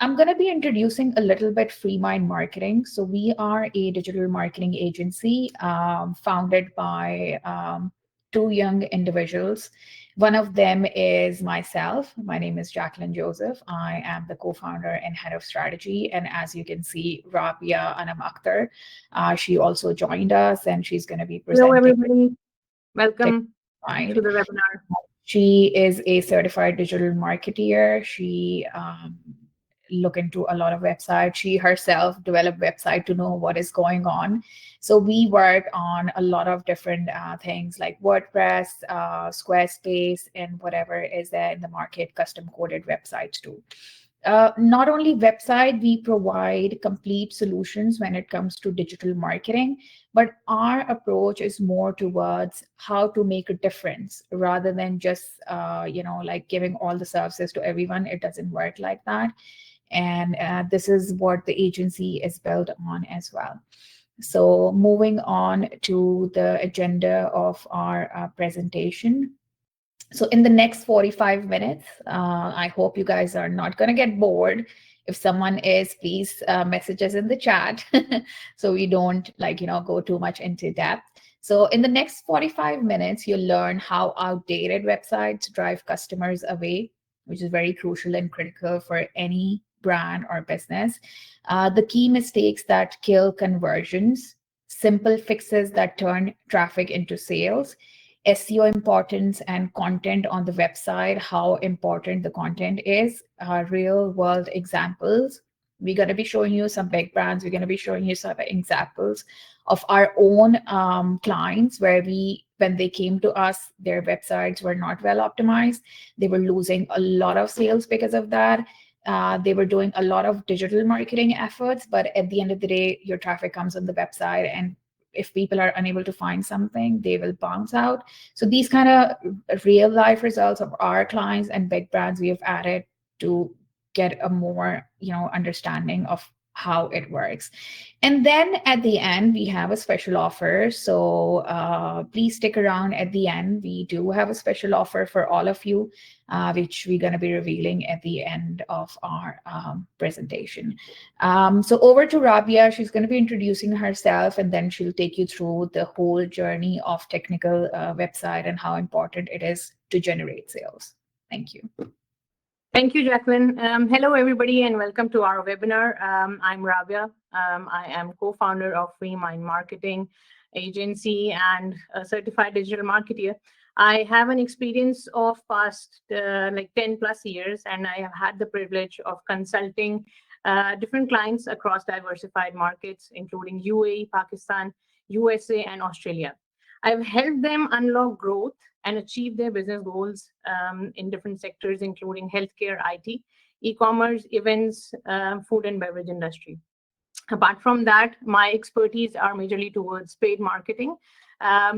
I'm going to be introducing a little bit FreeMind Marketing. So we are a digital marketing agency founded by two young individuals. One of them is myself. My name is Jacqueline Joseph. I am the co-founder and head of strategy. And as you can see, Rabia Anam Akhtar, she also joined us, and she's going to be Hello, presenting everybody. Welcome Mind. to the webinar. She is a certified digital marketeer. She look into a lot of websites. She herself developed website to know what is going on. So we work on a lot of different things like WordPress, Squarespace, and whatever is there in the market, custom coded websites too. Not only website, we provide complete solutions when it comes to digital marketing, but our approach is more towards how to make a difference rather than just, like giving all the services to everyone. It doesn't work like that. And this is what the agency is built on as well. So moving on to the agenda of our presentation. So in the next 45 minutes, I hope you guys are not going to get bored. If someone is, please message us in the chat so we don't go too much into depth. So in the next 45 minutes, you'll learn how outdated websites drive customers away, which is very crucial and critical for any brand or business. The key mistakes that kill conversions, simple fixes that turn traffic into sales, SEO importance and content on the website, how important the content is, real world examples. We're going to be showing you some big brands. We're going to be showing you some examples of our own clients where when they came to us, their websites were not well optimized. They were losing a lot of sales because of that. They were doing a lot of digital marketing efforts, but at the end of the day, your traffic comes on the website, and if people are unable to find something, they will bounce out. So these kind of real life results of our clients and big brands we have added to get a more understanding of how it works. And then at the end, we have a special offer. So please stick around at the end. We do have a special offer for all of you, which we're going to be revealing at the end of our presentation. So over to Rabia. She's going to be introducing herself, and then she'll take you through the whole journey of technical website and how important it is to generate sales. Thank you. Thank you, Jacqueline. Hello, everybody, and welcome to our webinar. I'm Rabia. I am co-founder of FreeMind Marketing Agency and a certified digital marketer. I have an experience of past 10 plus years, and I have had the privilege of consulting different clients across diversified markets, including UAE, Pakistan, USA, and Australia. I've helped them unlock growth and achieve their business goals in different sectors, including healthcare, IT, e-commerce, events, food and beverage industry. Apart from that, my expertise are majorly towards paid marketing,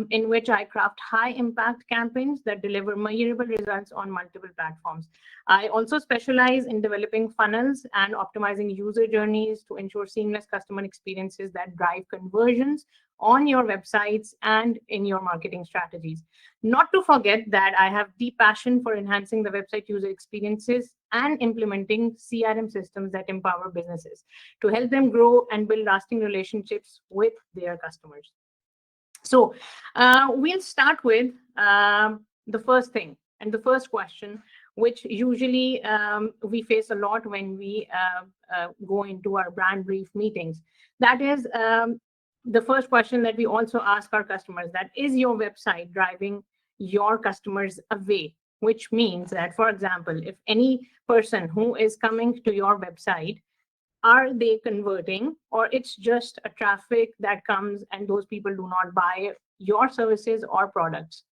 in which I craft high-impact campaigns that deliver measurable results on multiple platforms. I also specialize in developing funnels and optimizing user journeys to ensure seamless customer experiences that drive conversions on your websites and in your marketing strategies. Not to forget that I have deep passion for enhancing the website user experiences and implementing CRM systems that empower businesses to help them grow and build lasting relationships with their customers. So we'll start with the first thing and the first question, which usually we face a lot when we go into our brand brief meetings. That is the first question that we also ask our customers, that is your website driving your customers away? Which means that, for example, if any person who is coming to your website, are they converting, or it's just a traffic that comes and those people do not buy your services or products?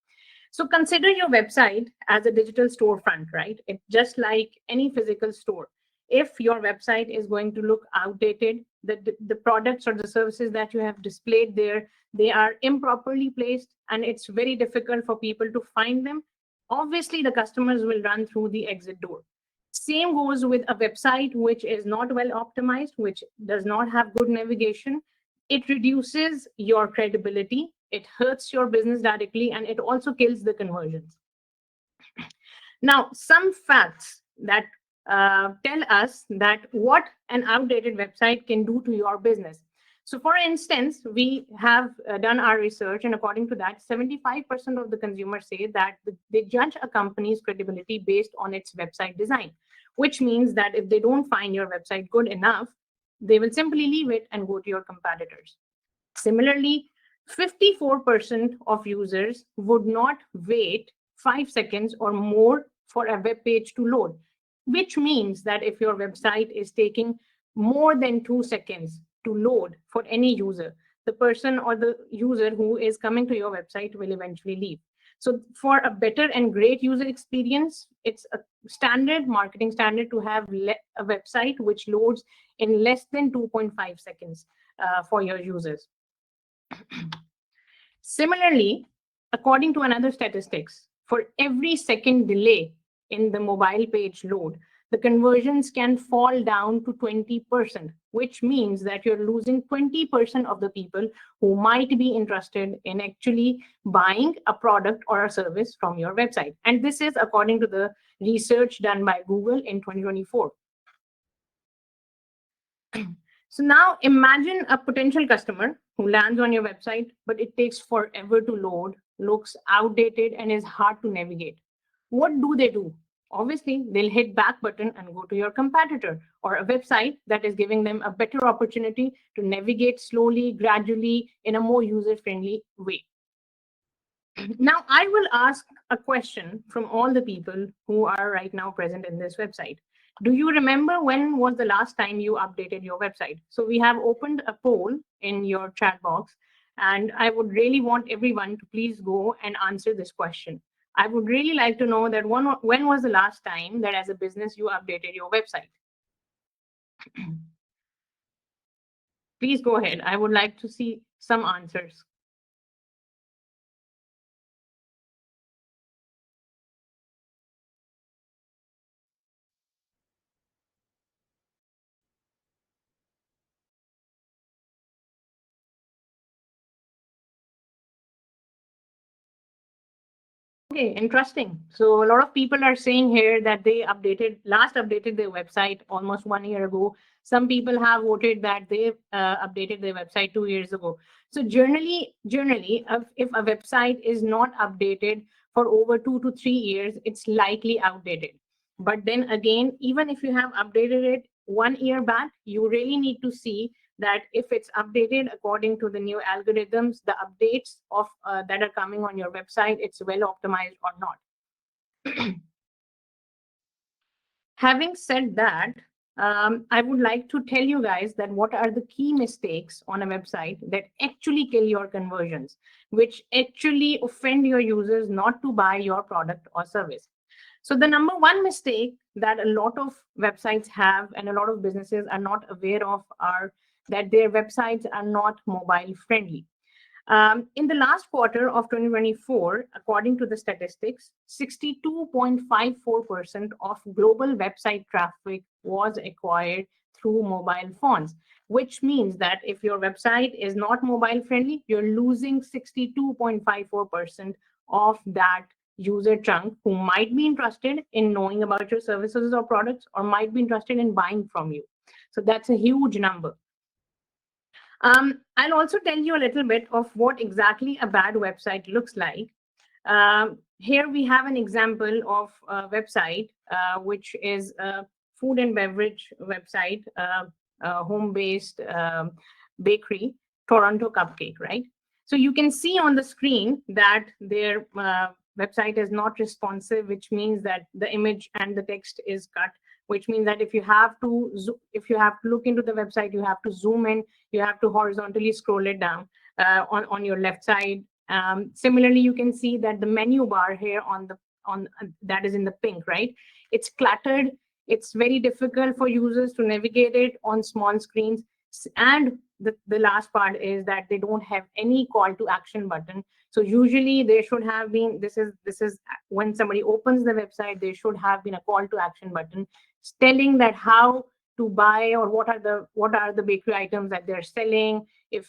So consider your website as a digital storefront, right? It's just like any physical store. If your website is going to look outdated, the products or the services that you have displayed there, they are improperly placed, and it's very difficult for people to find them. Obviously, the customers will run through the exit door. Same goes with a website which is not well optimized, which does not have good navigation. It reduces your credibility, it hurts your business directly, and it also kills the conversions. Now, some facts that tell us that what an outdated website can do to your business. So for instance, we have done our research, and according to that, 75% of the consumers say that they judge a company's credibility based on its website design, which means that if they don't find your website good enough, they will simply leave it and go to your competitors. Similarly, 54% of users would not wait 5 seconds or more for a web page to load, which means that if your website is taking more than 2 seconds to load for any user, the person or the user who is coming to your website will eventually leave. So for a better and great user experience, it's a standard marketing standard to have a website which loads in less than 2.5 seconds for your users. Similarly, according to another statistics, for every second delay in the mobile page load, the conversions can fall down to 20%, which means that you're losing 20% of the people who might be interested in actually buying a product or a service from your website. And this is according to the research done by Google in 2024. So now imagine a potential customer who lands on your website, but it takes forever to load, looks outdated, and is hard to navigate. What do? Obviously, they'll hit back button and go to your competitor or a website that is giving them a better opportunity to navigate slowly, gradually, in a more user-friendly way. Now, I will ask a question from all the people who are right now present in this website. Do you remember when was the last time you updated your website? So we have opened a poll in your chat box, and I would really want everyone to please go and answer this question. I would really like to know that when was the last time that as a business you updated your website? Please go ahead. I would like to see some answers. Okay, interesting. So a lot of people are saying here that they last updated their website almost 1 year ago. Some people have voted that they updated their website 2 years ago. So generally, if a website is not updated for over 2 to 3 years, it's likely outdated. But then again, even if you have updated it 1 year back, you really need to see that if it's updated according to the new algorithms, the updates of that are coming on your website, it's well optimized or not. Having said that, I would like to tell you guys that what are the key mistakes on a website that actually kill your conversions, which actually offend your users not to buy your product or service. So the number one mistake that a lot of websites have and a lot of businesses are not aware of are that their websites are not mobile friendly. In the last quarter of 2024, according to the statistics, 62.54% of global website traffic was acquired through mobile phones, which means that if your website is not mobile friendly, you're losing 62.54% of that user chunk who might be interested in knowing about your services or products or might be interested in buying from you. So that's a huge number. I'll also tell you a little bit of what exactly a bad website looks like. Here we have an example of a website, which is a food and beverage website, home-based bakery, Toronto Cupcake, right? So you can see on the screen that their website is not responsive, which means that the image and the text is cut, which means that if you have to look into the website, you have to zoom in, you have to horizontally scroll it down on your left side. Similarly, you can see that the menu bar here on that is in the pink, right? It's cluttered. It's very difficult for users to navigate it on small screens. And the last part is that they don't have any call to action button. So usually there should have been, this is when somebody opens the website, there should have been a call to action button telling that how to buy or what are the bakery items that they're selling, if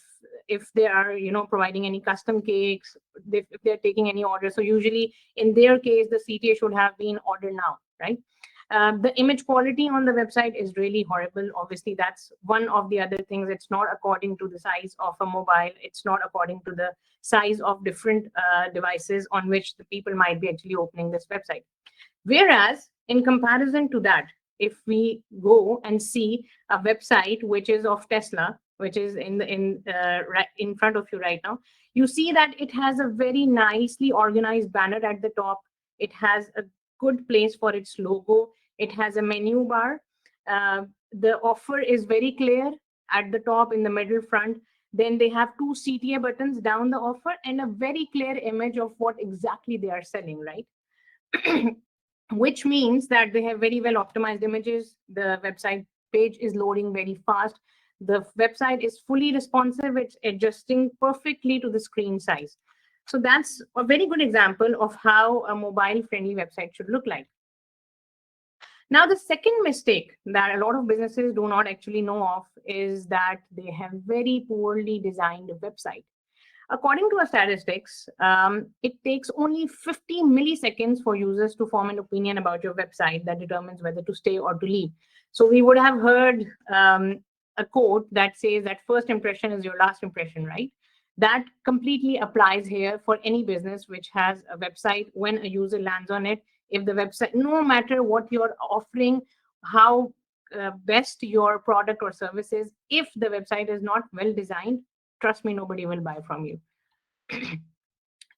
they are providing any custom cakes, if they're taking any orders. So usually in their case, the CTA should have been order now, right? The image quality on the website is really horrible. Obviously, that's one of the other things. It's not according to the size of a mobile. It's not according to the size of different devices on which the people might be actually opening this website. Whereas, in comparison to that, if we go and see a website which is of Tesla, which is right in front of you right now, you see that it has a very nicely organized banner at the top. It has a good place for its logo. It has a menu bar. The offer is very clear at the top, in the middle, front. Then they have two CTA buttons down the offer and a very clear image of what exactly they are selling, right? Which means that they have very well optimized images. The website page is loading very fast. The website is fully responsive. It's adjusting perfectly to the screen size. So that's a very good example of how a mobile-friendly website should look like. Now, the second mistake that a lot of businesses do not actually know of is that they have very poorly designed website. According to our statistics, it takes only 50 milliseconds for users to form an opinion about your website that determines whether to stay or to leave. So we would have heard a quote that says that first impression is your last impression, right? That completely applies here for any business which has a website. When a user lands on it, if the website, no matter what you're offering, how best your product or service is, if the website is not well designed, trust me, nobody will buy from you.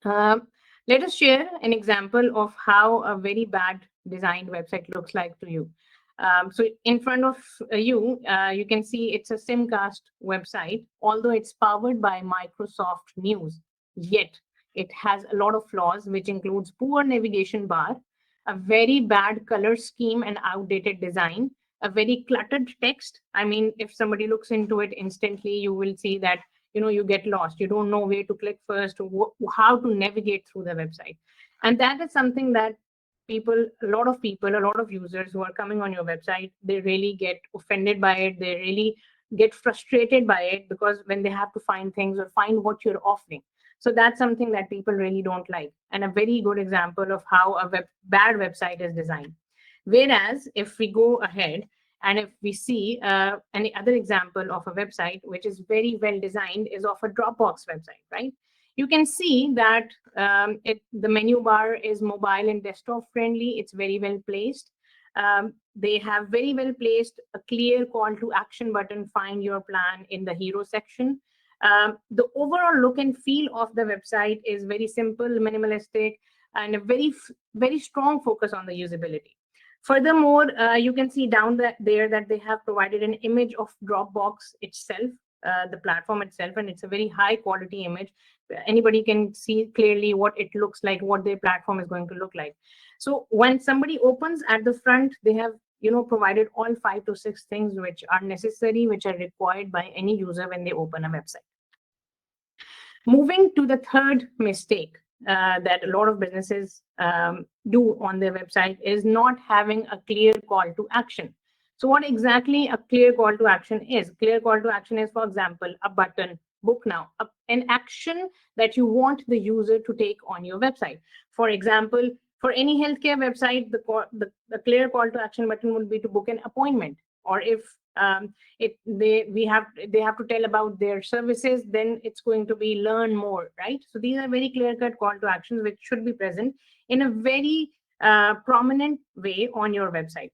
Let us share an example of how a very bad designed website looks like to you. So in front of you, you can see it's a Simcast website, although it's powered by Microsoft News. Yet it has a lot of flaws, which includes poor navigation bar, a very bad color scheme and outdated design, a very cluttered text. I mean, if somebody looks into it instantly, you will see that you get lost. You don't know where to click first, how to navigate through the website. And that is something that a lot of users who are coming on your website, they really get offended by it. They really get frustrated by it, because when they have to find things or find what you're offering. So that's something that people really don't like, and a very good example of how a bad website is designed. Whereas if we go ahead and if we see any other example of a website which is very well designed, is of a Dropbox website, right? You can see that the menu bar is mobile and desktop friendly. It's very well placed. They have very well placed a clear call to action button, find your plan, in the hero section. The overall look and feel of the website is very simple, minimalistic, and a very strong focus on the usability. Furthermore, you can see down there that they have provided an image of Dropbox itself, the platform itself, and it's a very high quality image. Anybody can see clearly what it looks like, what their platform is going to look like. So when somebody opens at the front, they have provided all 5 to 6 things which are necessary, which are required by any user when they open a website. Moving to the third mistake that a lot of businesses do on their website is not having a clear call to action. So what exactly a clear call to action is? Clear call to action is, for example, a button, book now, an action that you want the user to take on your website. For example, for any healthcare website, the clear call to action button would be to book an appointment. Or if they have to tell about their services, then it's going to be learn more, right? So these are very clear-cut call to actions which should be present in a very prominent way on your website.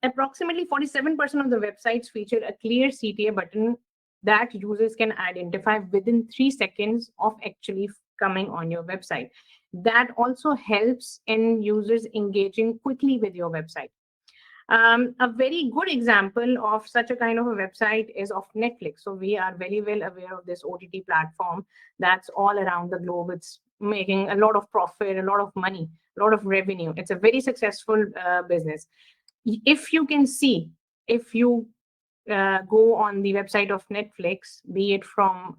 Approximately 47% of the websites feature a clear CTA button that users can identify within 3 seconds of actually coming on your website. That also helps in users engaging quickly with your website. A very good example of such a kind of a website is of Netflix. So we are very well aware of this OTT platform that's all around the globe. It's making a lot of profit, a lot of money, a lot of revenue. It's a very successful business. If you can see, if you go on the website of Netflix, be it from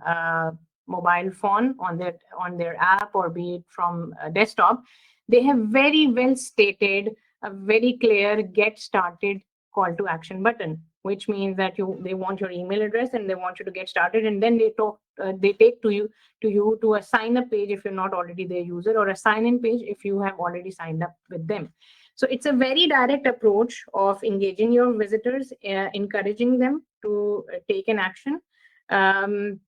mobile phone on their app, or be it from a desktop, they have very well stated a very clear get started call to action button, which means that they want your email address and they want you to get started, and then they take you to a sign up page if you're not already their user, or a sign in page if you have already signed up with them. So it's a very direct approach of engaging your visitors, encouraging them to take an action, um,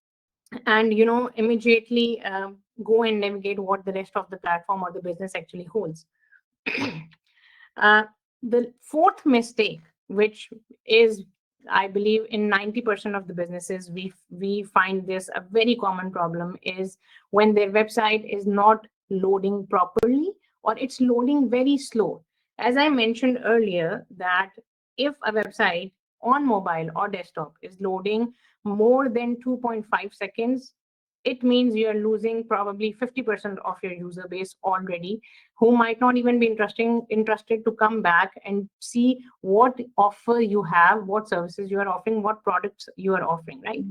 and immediately go and navigate what the rest of the platform or the business actually holds. uh, the fourth mistake, which is, I believe, in 90% of the businesses, we find this a very common problem, is when their website is not loading properly, or it's loading very slow. As I mentioned earlier, that if a website on mobile or desktop is loading more than 2.5 seconds, it means you're losing probably 50% of your user base already, who might not even be interested to come back and see what offer you have, what services you are offering, what products you are offering, right?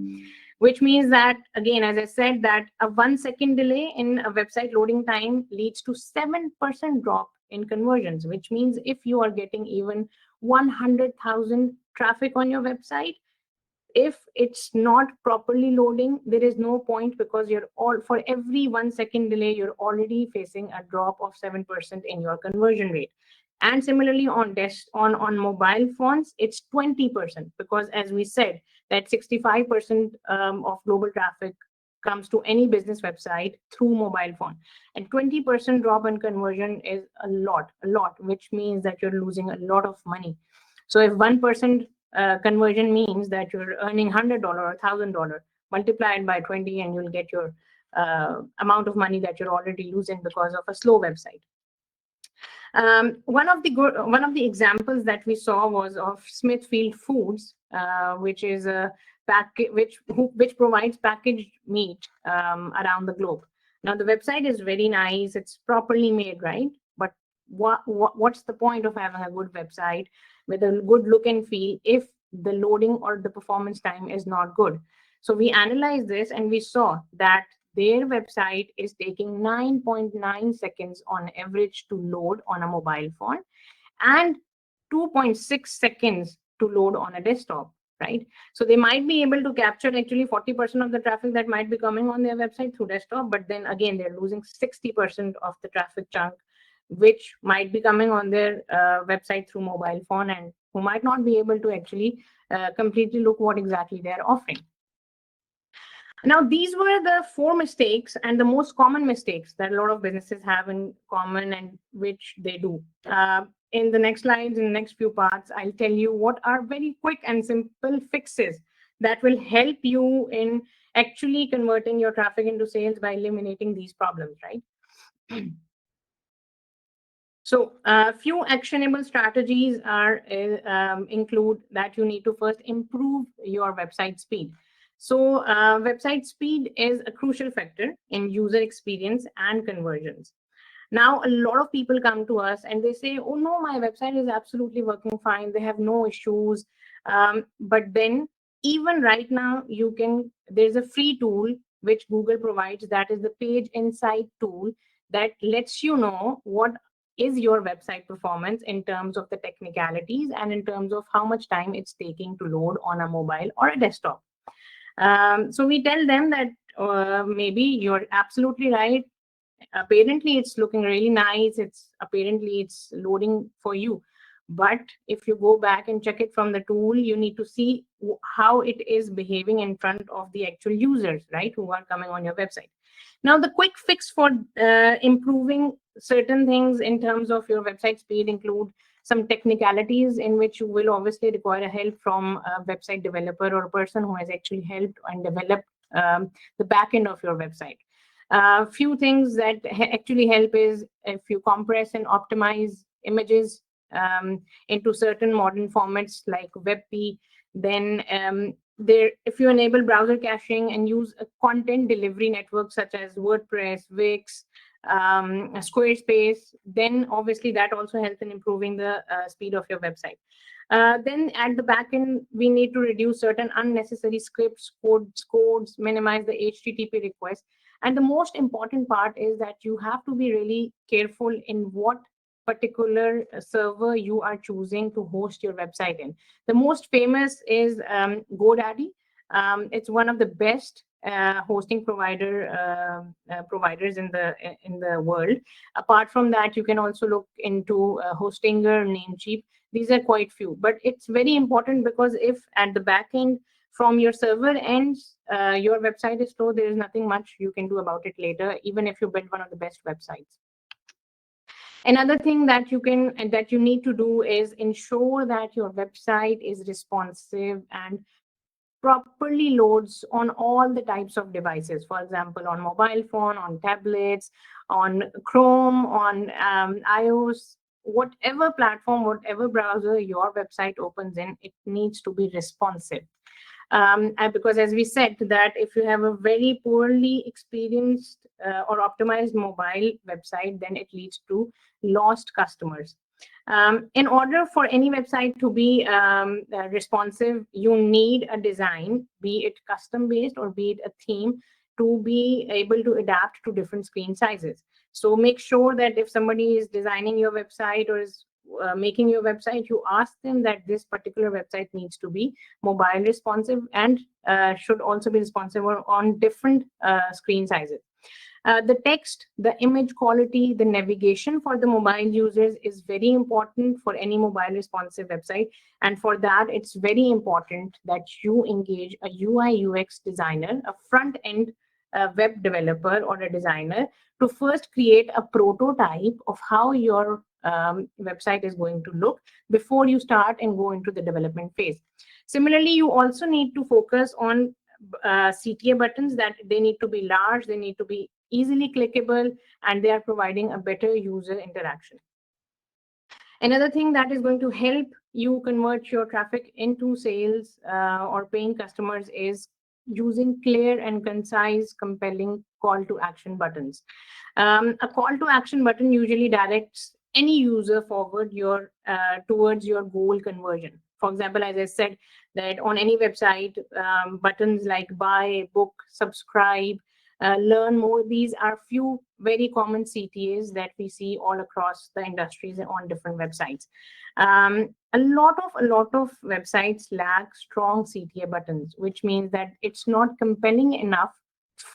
Which means that, again, as I said, that a 1 second delay in a website loading time leads to 7% drop in conversions, which means if you are getting even 100,000 traffic on your website, if it's not properly loading, there is no point, because you're all, for every 1 second delay, you're already facing a drop of 7% in your conversion rate. And similarly on mobile phones, it's 20%, because as we said, that 65% of global traffic comes to any business website through mobile phone, and 20% drop in conversion is a lot, which means that you're losing a lot of money. So if 1% conversion means that you're earning $100 or $1,000, multiplied by 20, and you'll get your amount of money that you're already losing because of a slow website. One of the examples that we saw was of Smithfield Foods, which is a which provides packaged meat around the globe. Now the website is very nice; it's properly made, right? But what's the point of having a good website with a good look and feel if the loading or the performance time is not good? So we analyzed this, and we saw that their website is taking 9.9 seconds on average to load on a mobile phone, and 2.6 seconds to load on a desktop, right? So they might be able to capture actually 40% of the traffic that might be coming on their website through desktop, but then again, they're losing 60% of the traffic chunk, which might be coming on their website through mobile phone, and who might not be able to actually completely look what exactly they're offering. Now, these were the 4 mistakes, and the most common mistakes that a lot of businesses have in common, and which they do. In the next slides, in the next few parts, I'll tell you what are very quick and simple fixes that will help you in actually converting your traffic into sales by eliminating these problems, right? So a few actionable strategies are include that you need to first improve your website speed. So website speed is a crucial factor in user experience and conversions. Now, a lot of people come to us and they say, oh no, my website is absolutely working fine. They have no issues. But then even right now, there's a free tool which Google provides, that is the Page Insight tool, that lets you know what is your website performance in terms of the technicalities and in terms of how much time it's taking to load on a mobile or a desktop. So we tell them that maybe you're absolutely right. Apparently, it's looking really nice. It's loading for you. But if you go back and check it from the tool, you need to see how it is behaving in front of the actual users, right, who are coming on your website. Now, the quick fix for improving certain things in terms of your website speed include some technicalities in which you will obviously require help from a website developer or a person who has actually helped and developed the back end of your website. A few things that actually help is if you compress and optimize images into certain modern formats like WebP, then if you enable browser caching and use a content delivery network such as WordPress, Wix, Squarespace, then obviously that also helps in improving the speed of your website. Then at the back end, we need to reduce certain unnecessary scripts, codes, minimize the HTTP requests. And the most important part is that you have to be really careful in what particular server you are choosing to host your website in. The most famous is GoDaddy. It's one of the best hosting providers in the world. Apart from that, you can also look into Hostinger, Namecheap. These are quite few, but it's very important because if at the back end from your server ends, your website is slow, there is nothing much you can do about it later, even if you build one of the best websites. Another thing that you need to do is ensure that your website is responsive and properly loads on all the types of devices. For example, on mobile phone, on tablets, on Chrome, on iOS, whatever platform, whatever browser your website opens in, it needs to be responsive. And because as we said that if you have a very poorly experienced or optimized mobile website, then it leads to lost customers. In order for any website to be responsive, you need a design, be it custom based or be it a theme, to be able to adapt to different screen sizes. So make sure that if somebody is designing your website or is making your website, you ask them that this particular website needs to be mobile responsive and should also be responsive on different screen sizes. The text, the image quality, the navigation for the mobile users is very important for any mobile responsive website. And for that, it's very important that you engage a UI UX designer, a front end web developer or a designer, to first create a prototype of how your website is going to look before you start and go into the development phase. Similarly, you also need to focus on CTA buttons, that they need to be large, they need to be easily clickable, and they are providing a better user interaction. Another thing that is going to help you convert your traffic into sales or paying customers is using clear and concise, compelling call to action buttons. A call to action button usually directs any user forward towards your goal conversion. For example, as I said, that on any website, buttons like buy, book, subscribe, learn more, these are few very common CTAs that we see all across the industries and on different websites. A lot of websites lack strong CTA buttons, which means that it's not compelling enough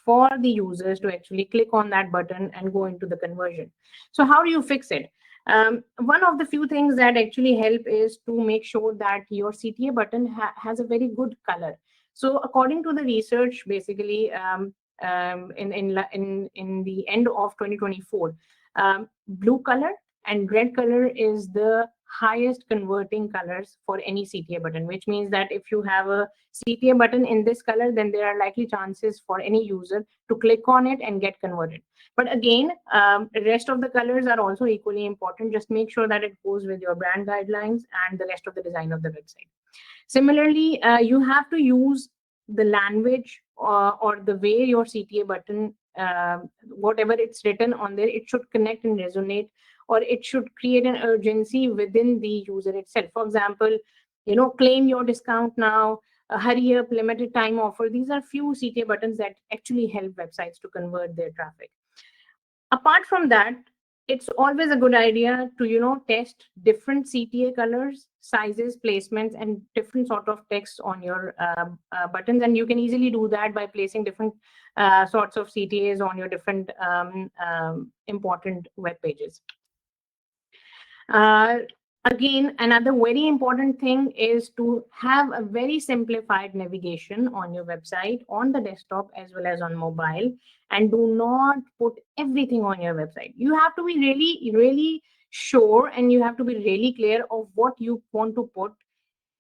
for the users to actually click on that button and go into the conversion. So how do you fix it? One of the few things that actually help is to make sure that your CTA button has a very good color. So according to the research, basically, in the end of 2024, blue color and red color is the highest converting colors for any CTA button, which means that if you have a CTA button in this color, then there are likely chances for any user to click on it and get converted. But again, the rest of the colors are also equally important. Just make sure that it goes with your brand guidelines and the rest of the design of the website. Similarly, you have to use the language or the way your CTA button, whatever it's written on there, it should connect and resonate, or it should create an urgency within the user itself. For example, claim your discount now, hurry up, limited time offer. These are few CTA buttons that actually help websites to convert their traffic. Apart from that, it's always a good idea to test different CTA colors, sizes, placements, and different sort of text on your buttons. And you can easily do that by placing different sorts of CTAs on your different important web pages. Again, another very important thing is to have a very simplified navigation on your website, on the desktop as well as on mobile, and do not put everything on your website. You have to be really, really sure, and you have to be really clear of what you want to put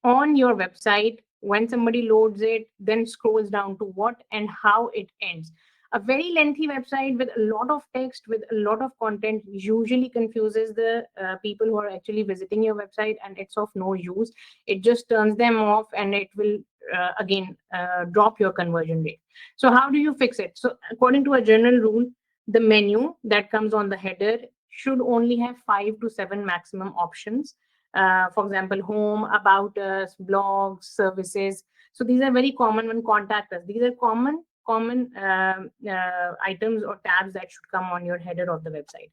on your website when somebody loads it, then scrolls down to what and how it ends. A very lengthy website with a lot of text, with a lot of content, usually confuses the people who are actually visiting your website, and it's of no use. It just turns them off, and it will again drop your conversion rate. So how do you fix it? So according to a general rule, the menu that comes on the header should only have 5 to 7 maximum options. For example, home, about us, blogs, services. So these are very common when contact us. These are common items or tabs that should come on your header of the website.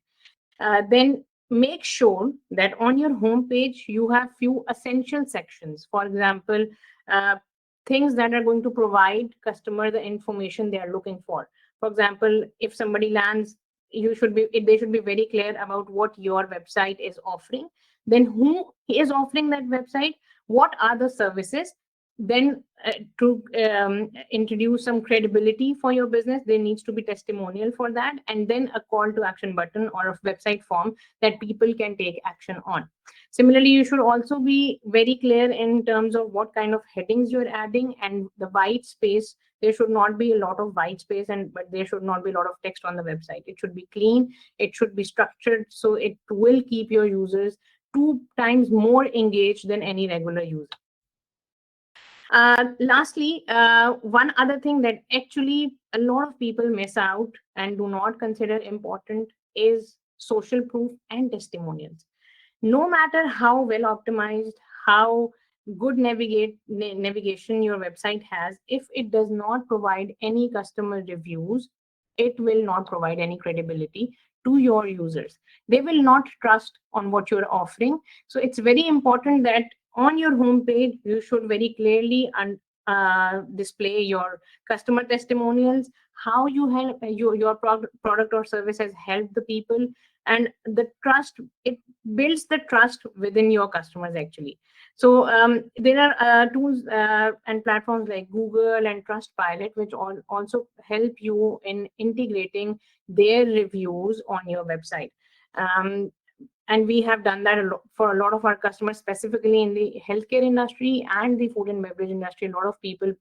Then make sure that on your home page you have few essential sections. For example, things that are going to provide customer the information they are looking for. For example, if somebody lands, they should be very clear about what your website is offering, then who is offering that website, what are the services. Then to introduce some credibility for your business, there needs to be testimonial for that, and then a call to action button or a website form that people can take action on. Similarly, you should also be very clear in terms of what kind of headings you're adding and the white space. There should not be a lot of white space, but there should not be a lot of text on the website. It should be clean, it should be structured, so it will keep your users 2 times more engaged than any regular user. Lastly, one other thing that actually a lot of people miss out and do not consider important is social proof and testimonials. No matter how well optimized, how good navigation your website has, if it does not provide any customer reviews, it will not provide any credibility to your users. They will not trust on what you're offering. So it's very important that on your homepage, you should very clearly display your customer testimonials, how you help your product or service has helped the people, and the trust, it builds the trust within your customers actually. So there are tools and platforms like Google and Trustpilot, which also help you in integrating their reviews on your website. And we have done that for a lot of our customers, specifically in the healthcare industry and the food and beverage industry. A lot of people,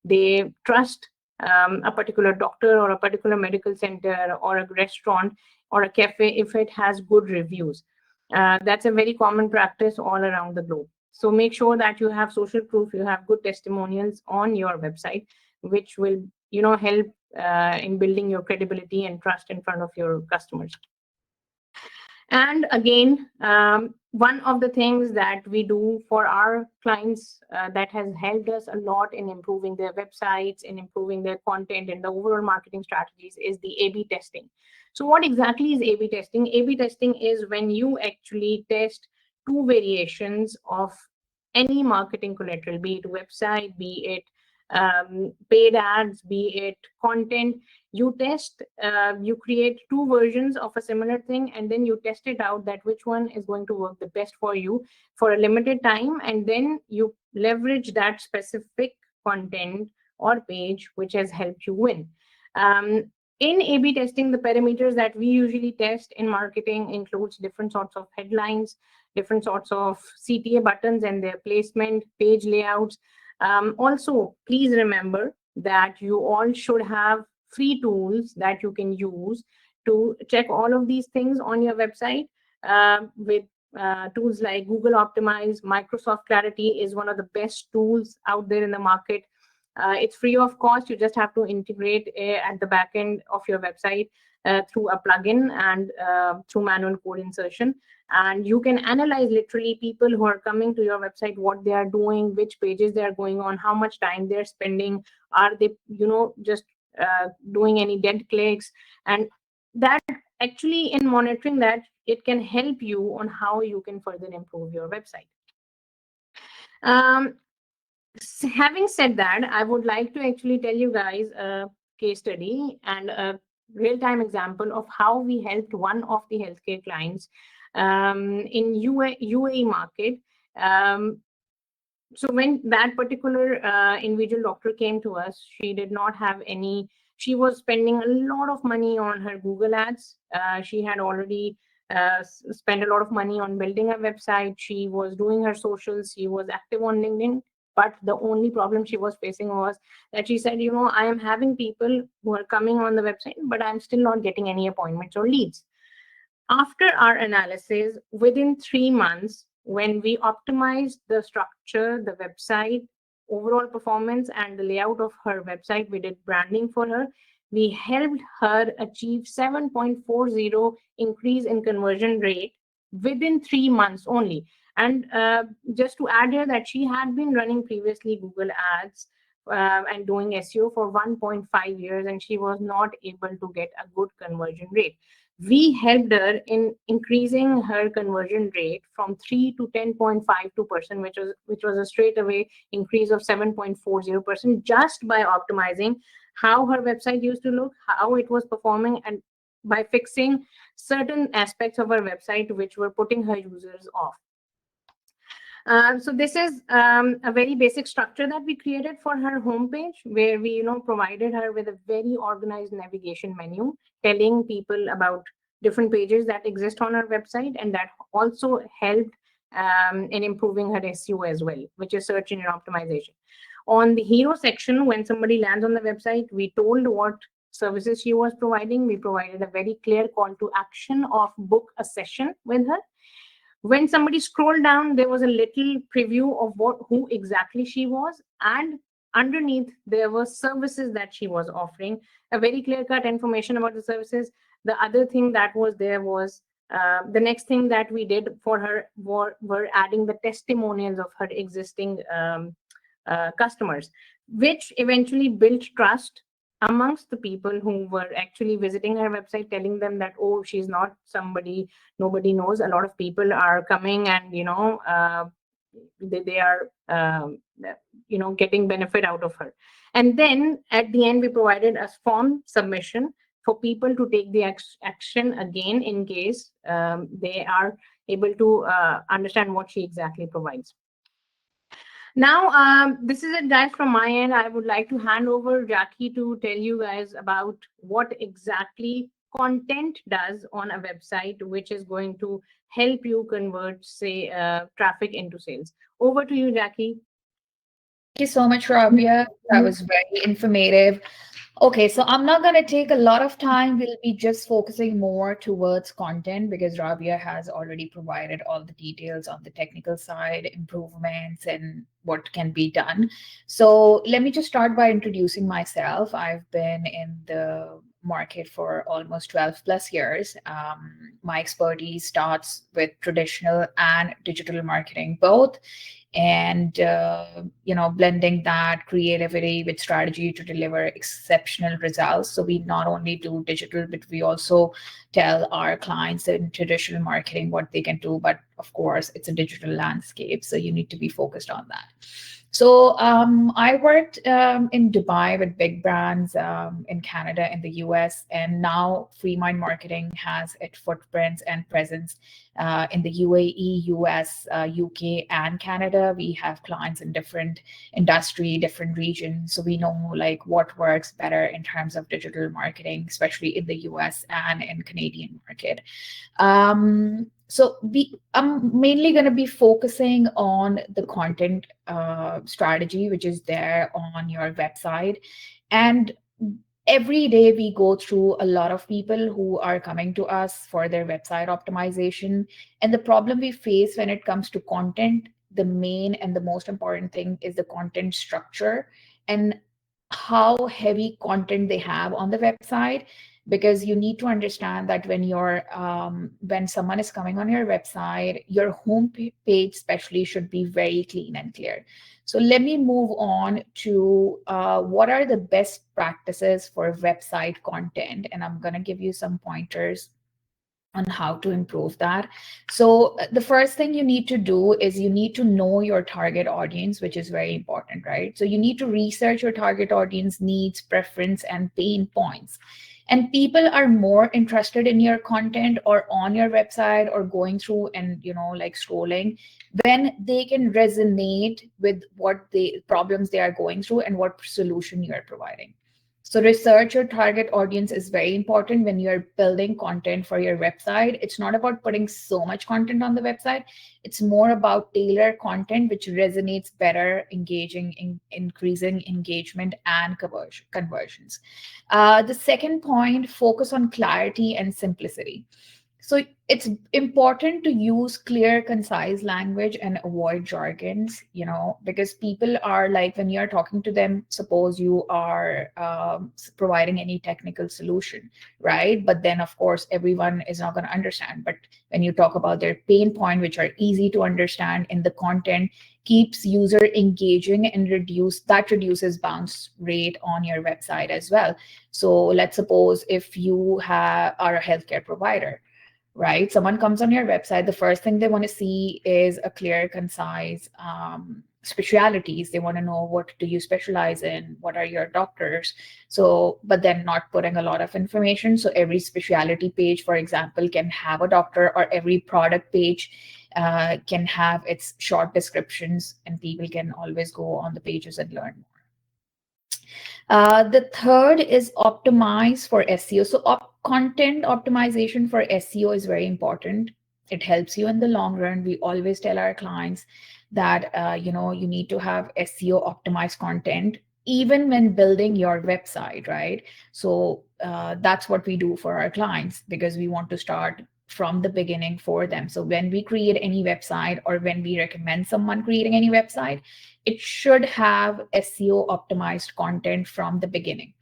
they trust a particular doctor or a particular medical center or a restaurant or a cafe if it has good reviews. That's a very common practice all around the globe. So make sure that you have social proof, you have good testimonials on your website, which will help in building your credibility and trust in front of your customers. And again, one of the things that we do for our clients that has helped us a lot in improving their websites, in improving their content and the overall marketing strategies is the A/B testing. So what exactly is A/B testing? A/B testing is when you actually test 2 variations of any marketing collateral, be it website, be it paid ads, be it content. You test, you create 2 versions of a similar thing, and then you test it out that which one is going to work the best for you for a limited time, and then you leverage that specific content or page which has helped you win. In A/B testing, the parameters that we usually test in marketing includes different sorts of headlines, different sorts of CTA buttons and their placement, page layouts. Also, please remember that you all should have free tools that you can use to check all of these things on your website. With tools like Google Optimize, Microsoft Clarity is one of the best tools out there in the market. It's free of cost. You just have to integrate at the back end of your website through a plugin and through manual code insertion. And you can analyze literally people who are coming to your website, what they are doing, which pages they are going on, how much time they're spending, are they, just doing any dead clicks. And that actually, in monitoring that, it can help you on how you can further improve your website. Having said that, I would like to actually tell you guys a case study and a real-time example of how we helped one of the healthcare clients in UAE market. So when that particular individual doctor came to us, she did not have any, she was spending a lot of money on her Google ads. She had already spent a lot of money on building a website. She was doing her socials. She was active on LinkedIn. But the only problem she was facing was that she said, I am having people who are coming on the website, but I'm still not getting any appointments or leads. After our analysis, within 3 months, when we optimized the structure, the website, overall performance, and the layout of her website, we did branding for her. We helped her achieve 7.40 increase in conversion rate within 3 months only. And just to add here that she had been running previously Google Ads and doing SEO for 1.5 years, and she was not able to get a good conversion rate. we helped her in increasing her conversion rate from 3 to 10.52%, which was a straight away increase of 7.40% just by optimizing how her website used to look, how it was performing, and by fixing certain aspects of her website which were putting her users off. So this is a very basic structure that we created for her homepage, where we provided her with a very organized navigation menu telling people about different pages that exist on our website, and that also helped in improving her SEO as well, which is search engine optimization. On the hero section, when somebody lands on the website, we told what services she was providing. We provided a very clear call to action of book a session with her. When somebody scrolled down, there was a little preview of who exactly she was, and underneath there were services that she was offering, a very clear-cut information about the services. The other thing that was there was the next thing that we did for her were adding the testimonials of her existing customers, which eventually built trust amongst the people who were actually visiting her website, telling them that, oh, she's not somebody nobody knows. A lot of people are coming, and they are getting benefit out of her. And then at the end, we provided a form submission for people to take the action again in case they are able to understand what she exactly provides. Now, this is it, guys, from my end. I would like to hand over Jackie to tell you guys about what exactly content does on a website, which is going to help you convert, say, traffic into sales. Over to you, Jackie. Thank you so much, Rabia. That was very informative. Okay, so I'm not going to take a lot of time. We'll be just focusing more towards content because Rabia has already provided all the details on the technical side, improvements, and what can be done. So let me just start by introducing myself. I've been in the market for almost 12 plus years. My expertise starts with traditional and digital marketing both, and blending that creativity with strategy to deliver exceptional results. So we not only do digital, but we also tell our clients in traditional marketing what they can do, but of course it's a digital landscape, so you need to be focused on that. So I worked in Dubai with big brands, in Canada, in the US, and now FreeMind Marketing has its footprints and presence in the UAE, US, UK, and Canada. We have clients in different industry, different regions, so we know like what works better in terms of digital marketing, especially in the US and in Canadian market. So I'm mainly going to be focusing on the content strategy, which is there on your website. And every day we go through a lot of people who are coming to us for their website optimization. And the problem we face when it comes to content, the main and the most important thing is the content structure and how heavy content they have on the website, because you need to understand that when someone is coming on your website, your home page especially should be very clean and clear. So let me move on to what are the best practices for website content, and I'm going to give you some pointers on how to improve that. So the first thing you need to do is you need to know your target audience, which is very important, right? So you need to research your target audience needs, preference, and pain points. And people are more interested in your content or on your website or going through and like scrolling when they can resonate with what the problems they are going through and what solution you are providing. So research your target audience is very important when you're building content for your website. It's not about putting so much content on the website. It's more about tailored content which resonates better, increasing engagement and conversions. The second point, focus on clarity and simplicity. So it's important to use clear, concise language and avoid jargons, because people are like, when you're talking to them, suppose you are providing any technical solution, right? But then, of course, everyone is not going to understand. But when you talk about their pain point, which are easy to understand in the content, keeps user engaging and reduces bounce rate on your website as well. So let's suppose if you are a healthcare provider, right? Someone comes on your website, the first thing they want to see is a clear, concise specialities. They want to know, what do you specialize in? What are your doctors? So, but then not putting a lot of information. So every specialty page, for example, can have a doctor, or every product page can have its short descriptions, and people can always go on the pages and learn more. The third is optimize for SEO. So content optimization for SEO is very important. It helps you in the long run. We always tell our clients that you need to have SEO optimized content even when building your website, right? So that's what we do for our clients, because we want to start from the beginning for them. So when we create any website, or when we recommend someone creating any website, it should have SEO optimized content from the beginning.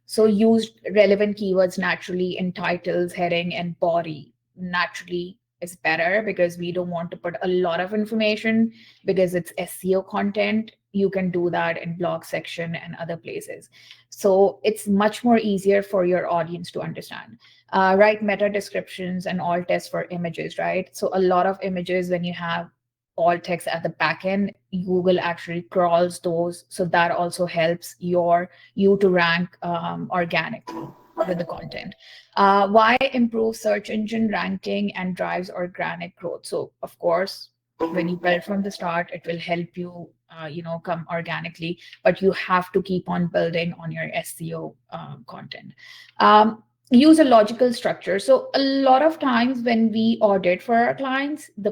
So use relevant keywords naturally in titles, heading, and body. Naturally is better, because we don't want to put a lot of information, because it's SEO content. You can do that in blog section and other places. So it's much more easier for your audience to understand. Write meta descriptions and alt text for images, right? So a lot of images, when you have alt text at the back end, Google actually crawls those. So that also helps you to rank organically with the content. Why improve search engine ranking and drives organic growth? So of course, when you build from the start, it will help you, come organically, but you have to keep on building on your SEO content. Use a logical structure. So a lot of times when we audit for our clients, the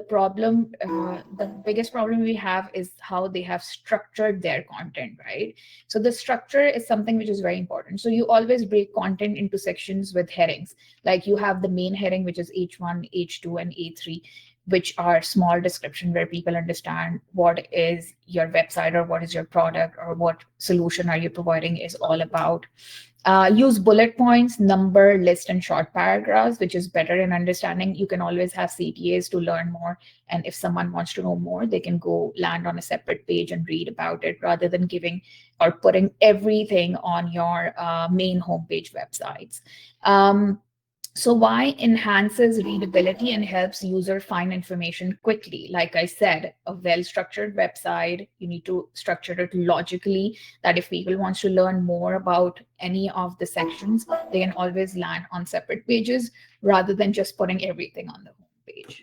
biggest problem we have is how they have structured their content, right? So the structure is something which is very important. So you always break content into sections with headings. Like you have the main heading, which is H1, H2, and A3, which are small description where people understand what is your website, or what is your product, or what solution are you providing is all about. Use bullet points, number, list, and short paragraphs, which is better in understanding. You can always have CTAs to learn more. And if someone wants to know more, they can go land on a separate page and read about it, rather than giving or putting everything on your main homepage websites. So why enhances readability and helps user find information quickly? Like I said, a well-structured website, you need to structure it logically, that if people want to learn more about any of the sections, they can always land on separate pages rather than just putting everything on the homepage.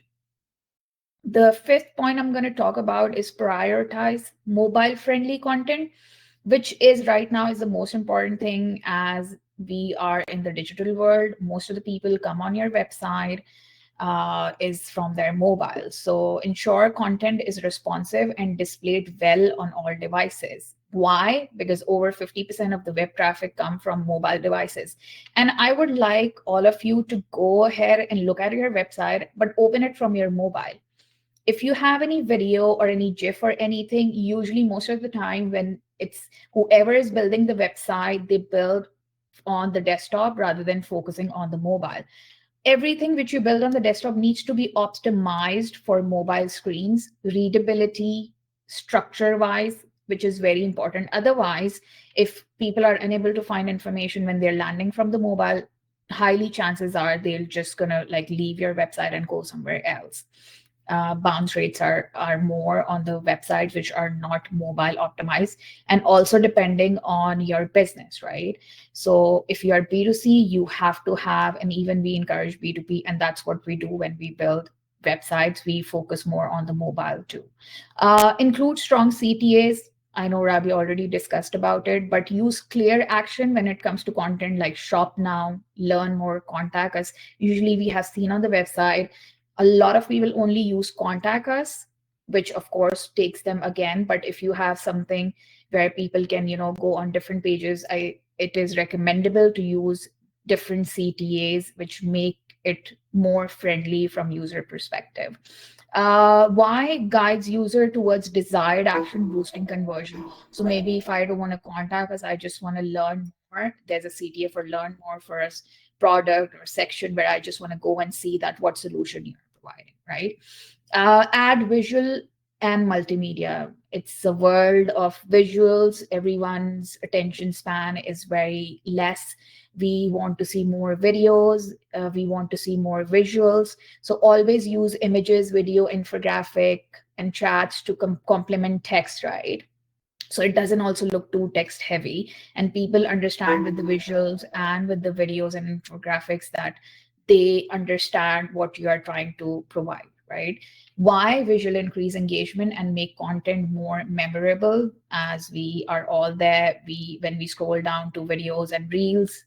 The fifth point I'm going to talk about is prioritize mobile-friendly content, which is right now is the most important thing. As we are in the digital world, most of the people come on your website is from their mobile. So ensure content is responsive and displayed well on all devices. Why? Because over 50% of the web traffic come from mobile devices. And I would like all of you to go ahead and look at your website, but open it from your mobile. If you have any video or any GIF or anything, usually most of the time when it's whoever is building the website, they build on the desktop rather than focusing on the mobile. Everything which you build on the desktop needs to be optimized for mobile screens, readability, structure-wise, which is very important. Otherwise, if people are unable to find information when they're landing from the mobile, highly chances are they're just gonna like leave your website and go somewhere else. Bounce rates are more on the websites which are not mobile optimized, and also depending on your business, right? So if you are B2C, you have to have, and even we encourage B2B, and that's what we do when we build websites. We focus more on the mobile too. Include strong CTAs. I know Rabi already discussed about it, but use clear action when it comes to content like shop now, learn more, contact us. Usually we have seen on the website, a lot of people only use contact us, which of course takes them again. But if you have something where people can, go on different pages, it is recommendable to use different CTAs, which make it more friendly from user perspective. Why guides user towards desired action, boosting conversion. So maybe if I don't want to contact us, I just want to learn more. There's a CTA for learn more for us product or section where I just want to go and see that what solution you're providing, right? Add visual and multimedia. It's a world of visuals. Everyone's attention span is very less. We want to see more videos. We want to see more visuals. So always use images, video, infographic, and chats to complement text, right? So it doesn't also look too text heavy, and people understand with the visuals and with the videos and infographics that they understand what you are trying to provide, right? Why visual increase engagement and make content more memorable? As we are all there, when we scroll down to videos and reels,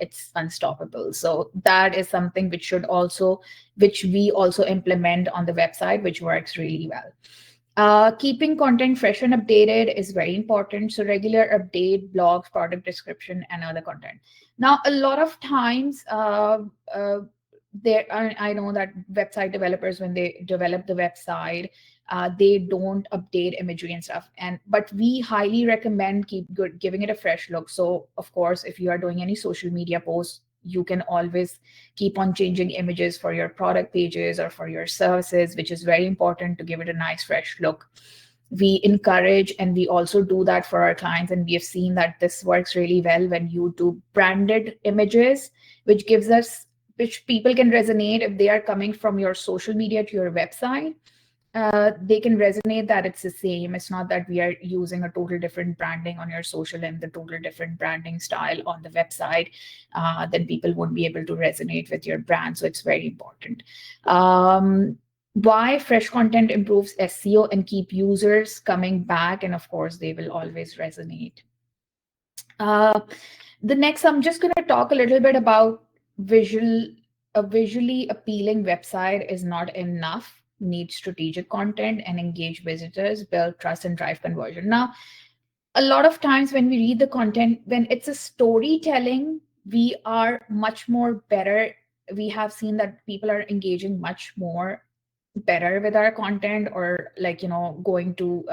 it's unstoppable. So that is something which we also implement on the website, which works really well. Keeping content fresh and updated is very important. So regular update, blogs, product description, and other content. Now, a lot of times, I know that website developers, when they develop the website, they don't update imagery and stuff. But we highly recommend giving it a fresh look. So, of course, if you are doing any social media posts, you can always keep on changing images for your product pages or for your services, which is very important to give it a nice fresh look. We encourage, and we also do that for our clients, and we have seen that this works really well when you do branded images, which people can resonate if they are coming from your social media to your website. They can resonate that it's the same. It's not that we are using a total different branding on your social and the total different branding style on the website. Then people won't be able to resonate with your brand. So it's very important. Why fresh content improves SEO and keep users coming back, and of course they will always resonate. The next, I'm just going to talk a little bit about a visually appealing website is not enough. Need strategic content and engage visitors, build trust, and drive conversion. Now, a lot of times when we read the content, when it's a storytelling, we are much more better. We have seen that people are engaging much more better with our content, or like, going to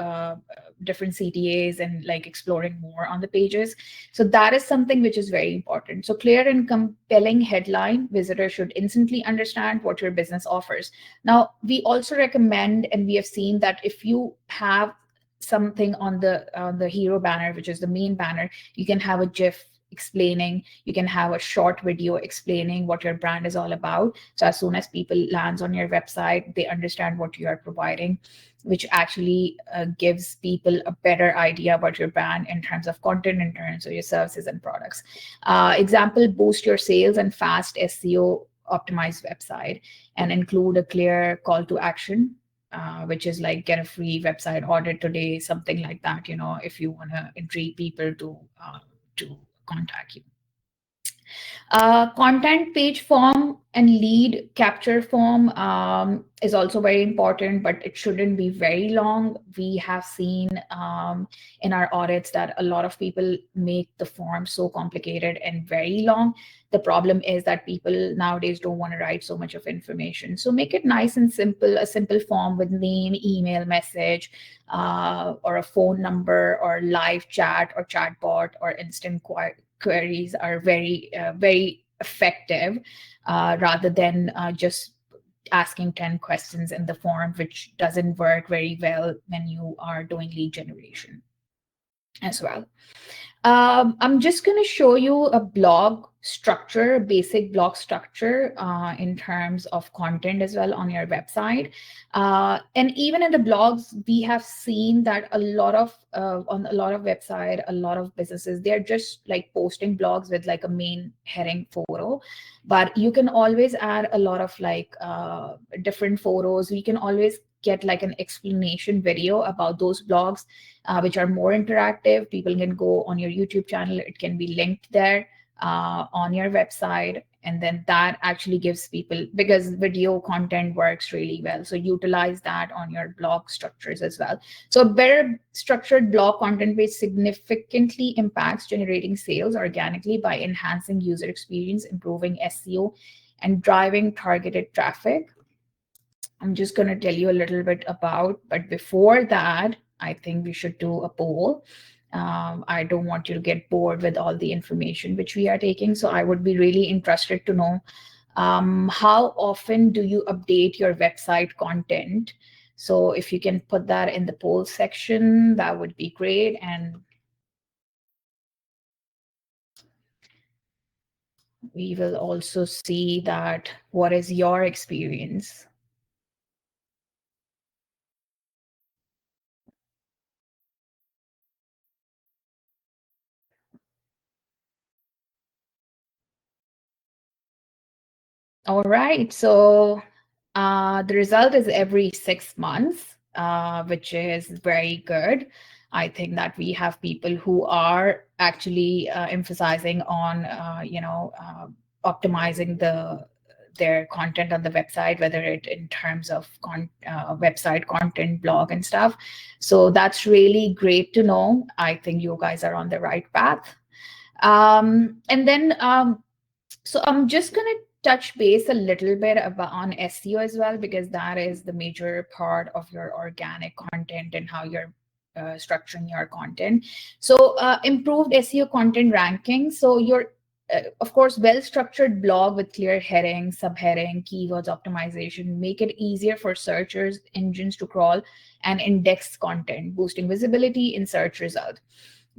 different CTAs and like exploring more on the pages. So that is something which is very important. So clear and compelling headline, visitors should instantly understand what your business offers. Now, we also recommend, and we have seen that if you have something on the hero banner, which is the main banner, you can have a GIF explaining, you can have a short video explaining what your brand is all about. So as soon as people lands on your website, they understand what you are providing, which actually gives people a better idea about your brand in terms of content, in terms of your services and products. Example, boost your sales and fast SEO optimized website, and include a clear call to action, which is like get a free website audit today, something like that, if you want to intrigue people to contact you. Content page form and lead capture form is also very important, but it shouldn't be very long. We have seen in our audits that a lot of people make the form so complicated and very long. The problem is that people nowadays don't want to write so much of information. So make it nice and simple, a simple form with name, email, message, or a phone number, or live chat or chatbot or instant queries are very, very effective, rather than just asking 10 questions in the form, which doesn't work very well when you are doing lead generation as well. I'm just going to show you a blog structure, basic blog structure in terms of content as well on your website. And even in the blogs, we have seen that on a lot of website, a lot of businesses, they're just like posting blogs with like a main heading photo. But you can always add a lot of like different photos. You can always get like an explanation video about those blogs, which are more interactive. People can go on your YouTube channel. It can be linked there on your website. And then that actually gives people, because video content works really well. So utilize that on your blog structures as well. So a better structured blog content page significantly impacts generating sales organically by enhancing user experience, improving SEO, and driving targeted traffic. I'm just going to tell you a little bit about, but before that, I think we should do a poll. I don't want you to get bored with all the information which we are taking. So I would be really interested to know how often do you update your website content? So if you can put that in the poll section, that would be great. And we will also see that what is your experience. All right, so the result is every 6 months, which is very good. I think that we have people who are actually emphasizing on, optimizing their content on the website, whether it in terms of website content, blog, and stuff. So that's really great to know. I think you guys are on the right path. So I'm just going to touch base a little bit about on SEO as well, because that is the major part of your organic content and how you're structuring your content. So improved SEO content ranking. So your, of course, well-structured blog with clear heading, subheading, keywords optimization, make it easier for searchers, engines to crawl and index content, boosting visibility in search result.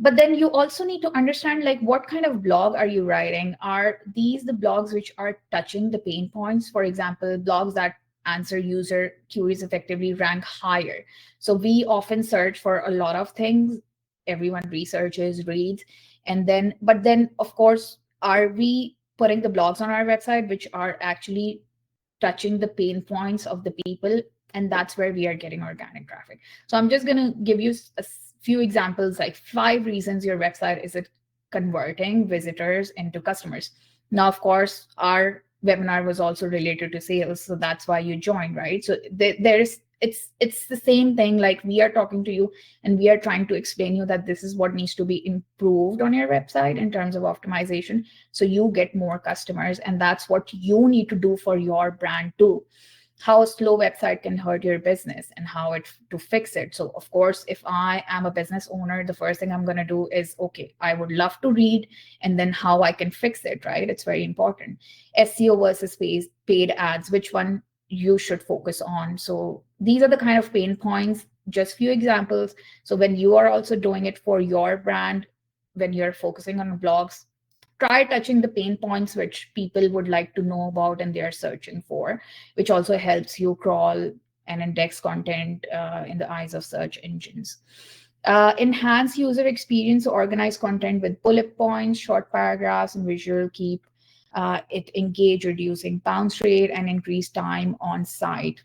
But then you also need to understand, like, what kind of blog are you writing? Are these the blogs which are touching the pain points? For example, blogs that answer user queries effectively rank higher. So we often search for a lot of things. Everyone researches, reads, and then, but then of course, are we putting the blogs on our website which are actually touching the pain points of the people? And that's where we are getting organic traffic. So I'm just going to give you a few examples, like 5 reasons your website isn't converting visitors into customers. Now, of course, our webinar was also related to sales, so that's why you joined, right? So there's it's the same thing. Like, we are talking to you and we are trying to explain you that this is what needs to be improved on your website in terms of optimization, so you get more customers. And that's what you need to do for your brand too. How a slow website can hurt your business and how to fix it. So of course, if I am a business owner, the first thing I'm going to do is, okay, I would love to read, and then how I can fix it, right? It's very important. SEO versus paid ads, which one you should focus on? So these are the kind of pain points, just few examples. So when you are also doing it for your brand, when you're focusing on blogs, try touching the pain points which people would like to know about and they're searching for, which also helps you crawl and index content in the eyes of search engines. Enhance user experience, organize content with bullet points, short paragraphs, and visual. Keep it engaged, reducing bounce rate and increase time on site.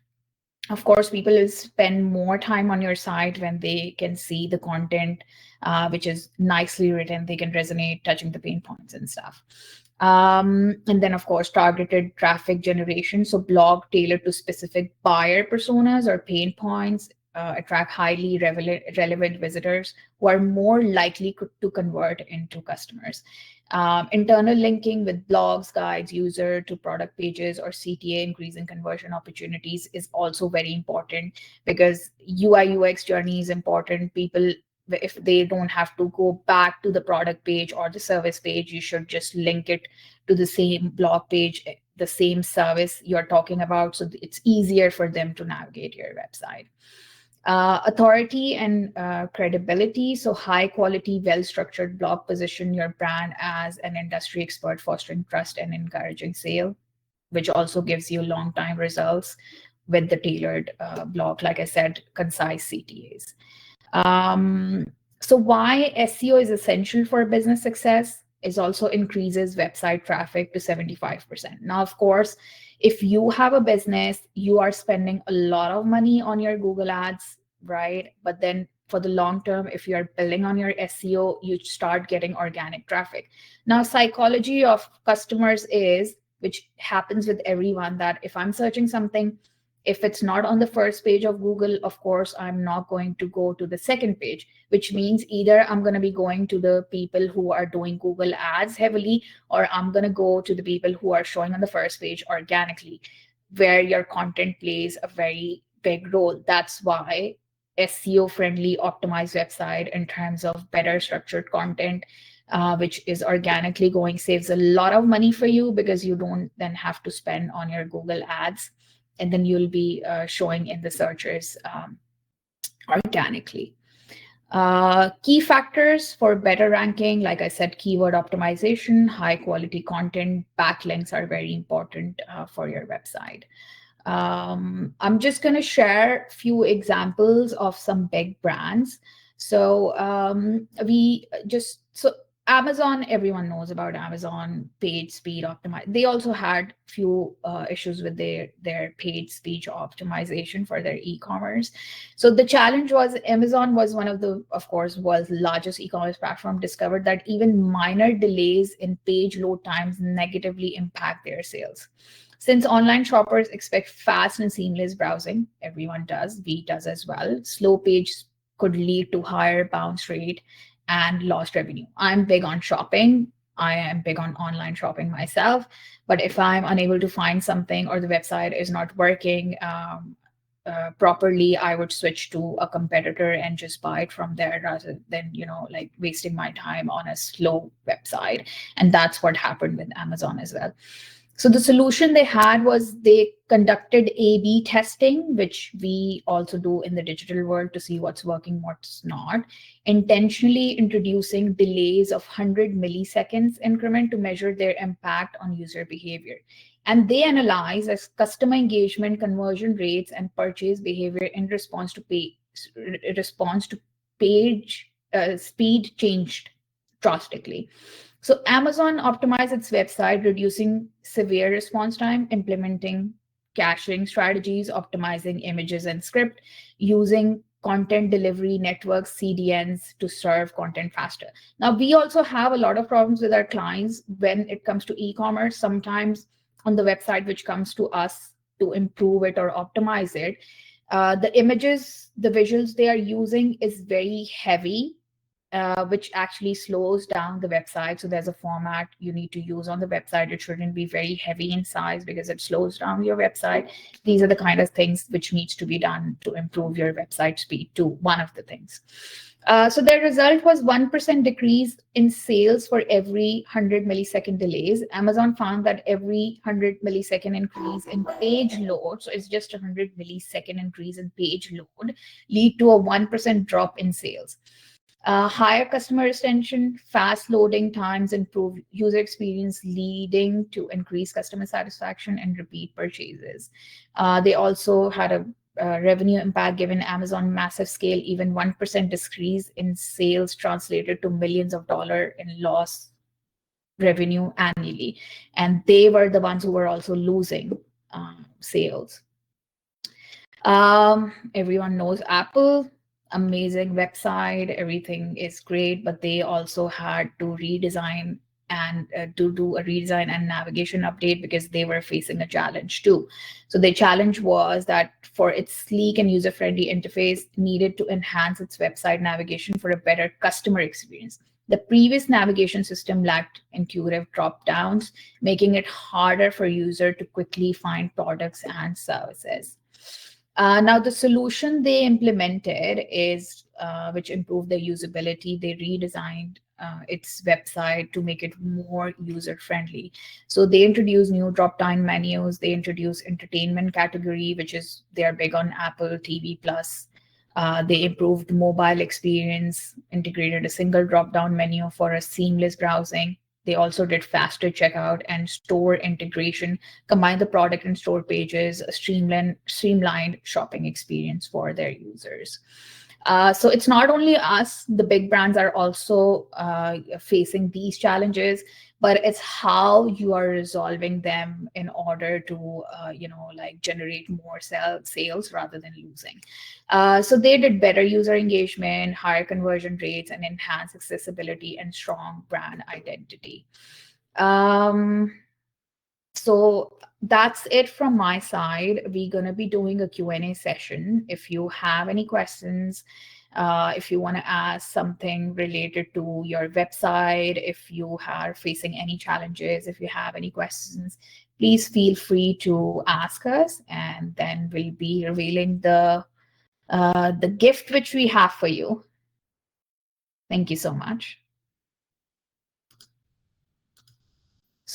Of course, people will spend more time on your site when they can see the content, which is nicely written. They can resonate, touching the pain points and stuff. And then, of course, targeted traffic generation. So blog tailored to specific buyer personas or pain points attract highly relevant visitors who are more likely to convert into customers. Internal linking with blogs, guides, user to product pages, or CTA, increasing conversion opportunities, is also very important, because UI UX journey is important. People, if they don't have to go back to the product page or the service page, you should just link it to the same blog page, the same service you're talking about, so it's easier for them to navigate your website. Authority and credibility. So high quality, well-structured blog position your brand as an industry expert, fostering trust and encouraging sale, which also gives you long time results with the tailored blog. Like I said, concise CTAs. So why SEO is essential for business success is also increases website traffic to 75%. Now, of course, if you have a business, you are spending a lot of money on your Google ads, right? But then for the long term, if you are building on your SEO, you start getting organic traffic. Now, psychology of customers is, which happens with everyone, that if I'm searching something, if it's not on the first page of Google, of course, I'm not going to go to the second page, which means either I'm going to be going to the people who are doing Google ads heavily, or I'm going to go to the people who are showing on the first page organically, where your content plays a very big role. That's why SEO friendly optimized website in terms of better structured content, which is organically going, saves a lot of money for you, because you don't then have to spend on your Google ads. and then you'll be showing in the searches organically. Key factors for better ranking, like I said, keyword optimization, high quality content, backlinks are very important for your website. I'm just going to share a few examples of some big brands. So Amazon, everyone knows about Amazon page speed optimize. They also had few issues with their page speed optimization for their e-commerce. So the challenge was Amazon was one of the, of course, world's largest e-commerce platform, discovered that even minor delays in page load times negatively impact their sales. Since online shoppers expect fast and seamless browsing, everyone does, we does as well, slow page could lead to higher bounce rate and lost revenue. I'm big on shopping. I am big on online shopping myself. But if I'm unable to find something or the website is not working properly, I would switch to a competitor and just buy it from there rather than, like wasting my time on a slow website. And that's what happened with Amazon as well. So the solution they had was they conducted A/B testing, which we also do in the digital world to see what's working, what's not, intentionally introducing delays of 100 milliseconds increment to measure their impact on user behavior. And they analyze as customer engagement, conversion rates, and purchase behavior in response to page speed changed drastically. So Amazon optimized its website, reducing severe response time, implementing caching strategies, optimizing images and script, using content delivery networks, CDNs, to serve content faster. Now, we also have a lot of problems with our clients when it comes to e-commerce. Sometimes on the website, which comes to us to improve it or optimize it, the images, the visuals they are using is very heavy, which actually slows down the website. So there's a format you need to use on the website. It shouldn't be very heavy in size because it slows down your website. These are the kind of things which needs to be done to improve your website speed too, one of the things. So the result was 1% decrease in sales for every 100 millisecond delays. Amazon found that every 100 millisecond increase in page load, so it's just 100 millisecond increase in page load, lead to a 1% drop in sales. Higher customer retention, fast loading times, improve user experience, leading to increased customer satisfaction and repeat purchases. They also had a revenue impact given Amazon massive scale. Even 1% decrease in sales translated to millions of dollars in lost revenue annually. And they were the ones who were also losing sales. Everyone knows Apple. Amazing website, everything is great, but they also had to redesign and to do a redesign and navigation update because they were facing a challenge too. So the challenge was that for its sleek and user-friendly interface, needed to enhance its website navigation for a better customer experience. The previous navigation system lacked intuitive drop-downs, making it harder for user to quickly find products and services. Now, the solution they implemented is, which improved the usability. They redesigned its website to make it more user-friendly. So they introduced new drop-down menus. They introduced entertainment category, which is, they're big on Apple TV Plus. They improved mobile experience, integrated a single drop-down menu for a seamless browsing. They also did faster checkout and store integration, combine the product and store pages, a streamlined shopping experience for their users. So it's not only us, the big brands are also facing these challenges, but it's how you are resolving them in order to, like generate more sales rather than losing. So they did better user engagement, higher conversion rates, and enhanced accessibility and strong brand identity. So that's it from my side. We're going to be doing a Q&A session. If you have any questions, if you want to ask something related to your website, if you are facing any challenges, if you have any questions, please feel free to ask us, and then we'll be revealing the gift which we have for you. Thank you so much.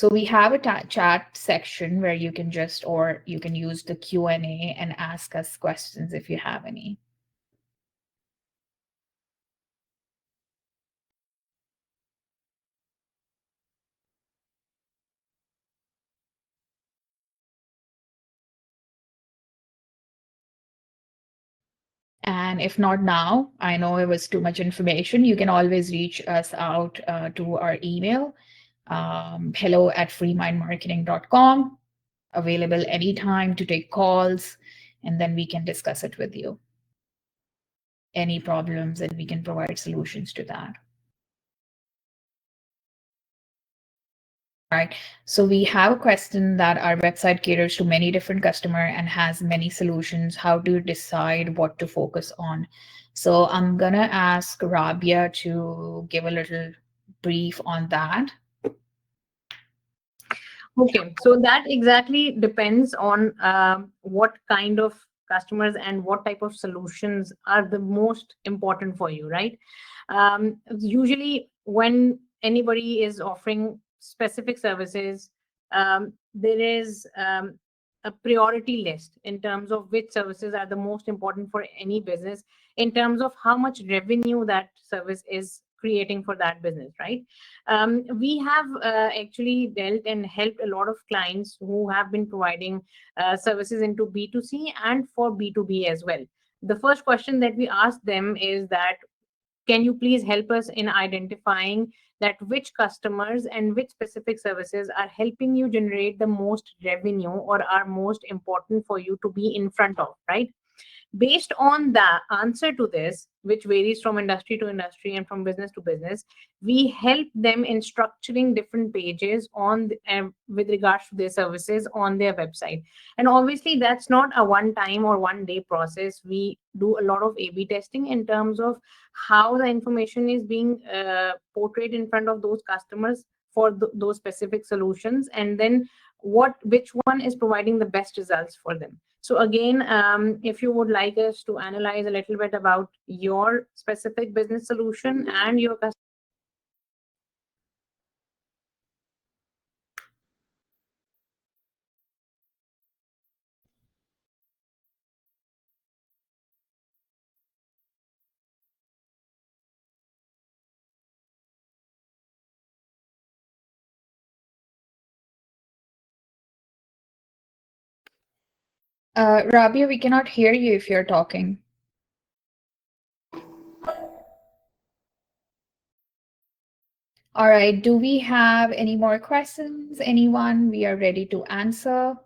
So we have a chat section where you can or you can use the Q&A and ask us questions if you have any. And if not now, I know it was too much information, you can always reach us out to our email, hello@freemindmarketing.com, available anytime to take calls, and then we can discuss it with you. Any problems, and we can provide solutions to that. All right, so we have a question that our website caters to many different customers and has many solutions. How do you decide what to focus on? So I'm gonna ask Rabia to give a little brief on that. Okay, so that exactly depends on what kind of customers and what type of solutions are the most important for you, right? Usually, when anybody is offering specific services, there is a priority list in terms of which services are the most important for any business, in terms of how much revenue that service is creating for that business, right? We have actually dealt and helped a lot of clients who have been providing services into B2C and for B2B as well. The first question that we ask them is that, can you please help us in identifying that which customers and which specific services are helping you generate the most revenue or are most important for you to be in front of, right? Based on the answer to this, which varies from industry to industry and from business to business, we help them in structuring different pages with regards to their services on their website. And obviously, that's not a one-time or one-day process. We do a lot of A/B testing in terms of how the information is being portrayed in front of those customers for those specific solutions, and then which one is providing the best results for them. So again, if you would like us to analyze a little bit about your specific business solution and your customer. Rabia, we cannot hear you if you're talking. All right, do we have any more questions? Anyone? We are ready to answer.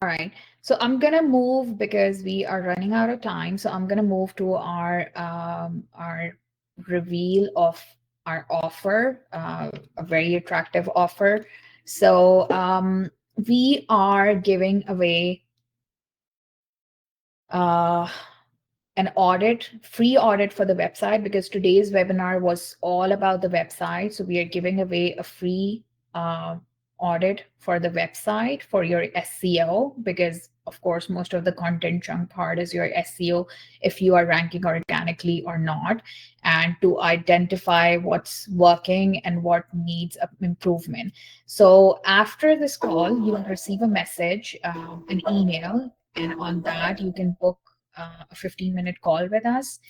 All right, so I'm gonna move because we are running out of time. So I'm gonna move to our reveal of our offer, a very attractive offer. So we are giving away an free audit for the website, because today's webinar was all about the website. So we are giving away a free audit for the website for your SEO, because of course most of the content chunk part is your SEO, if you are ranking organically or not, and to identify what's working and what needs improvement. So after this call, you will receive a message, an email, and on that you can book a 15-minute call with us.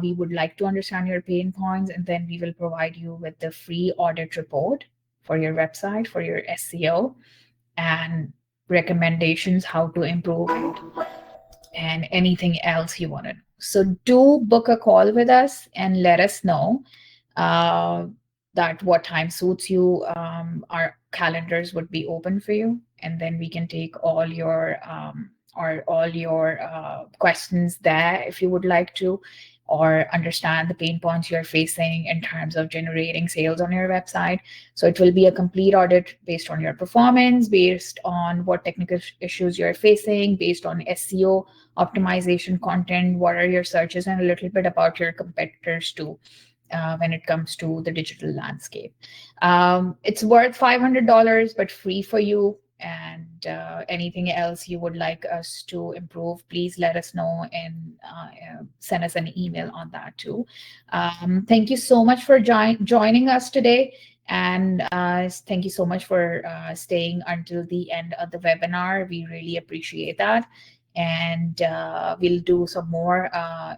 We would like to understand your pain points, and then we will provide you with the free audit report for your website, for your SEO, and recommendations how to improve it, and anything else you wanted. So do book a call with us and let us know that what time suits you. Our calendars would be open for you, and then we can take all your questions there if you would like to, or understand the pain points you're facing in terms of generating sales on your website. So it will be a complete audit based on your performance, based on what technical issues you're facing, based on SEO optimization content, what are your searches, and a little bit about your competitors too. When it comes to the digital landscape, it's worth $500, but free for you. And anything else you would like us to improve, please let us know and send us an email on that too. Thank you so much for joining us today. And thank you so much for staying until the end of the webinar. We really appreciate that. And we'll do some more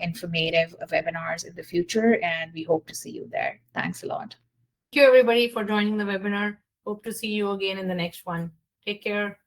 informative webinars in the future, and we hope to see you there. Thanks a lot. Thank you, everybody, for joining the webinar. Hope to see you again in the next one. Take care.